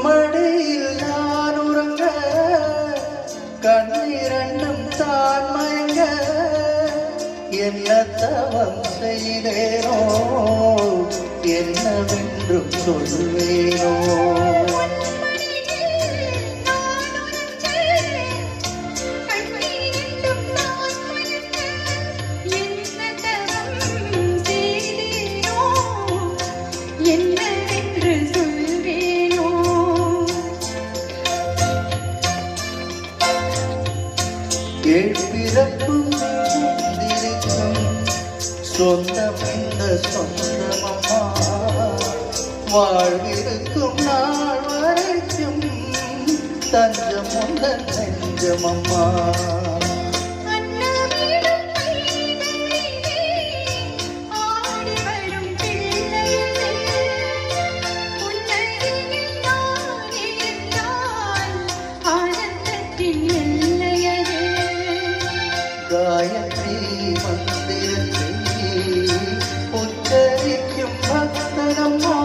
மடியில் நான் உறங்க கண்ணீரண்ணும் தான் மயங்க என்ன தவம் செய்தேனோ என்னவென்றும் சொல்வேனோ பிறப்பும் இருக்கும் சொந்தம் இந்த சொந்தமம்மா வாழ்விருக்கும் நாள் வரைக்கும் தஞ்சம் உந்தன் நெஞ்சமம்மா காயத்ரி மந்திரத்தை உச்சரிக்கும் பக்தனம்மா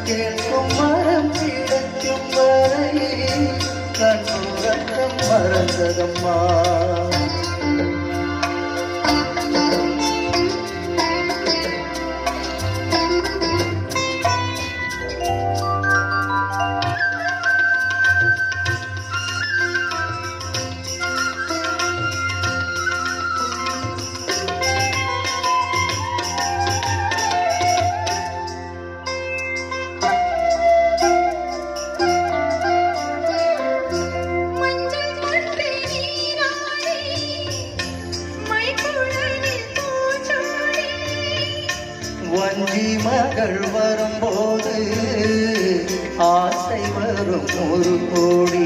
கேட்கும் மரம் கிடைக்கும் வரை கண்ணுறக்கம் மறந்ததம்மா வஞ்சி மகள் வரும்போது ஆசை வரும் ஒரு கோடி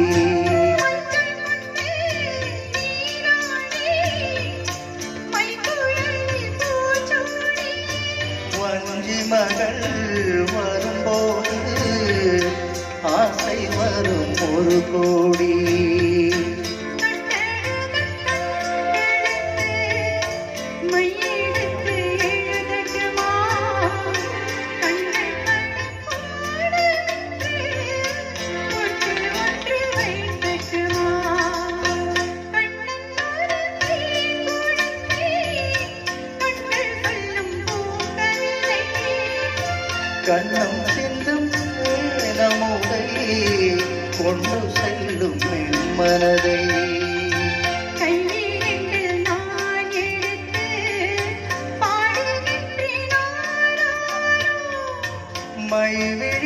வஞ்சி மகள் வரும்போது ஆசை வரும் ஒரு கோடி கண்ணம் சிந்தும் நமுதை கொண்டு செல்லும் என் மனதை மைவே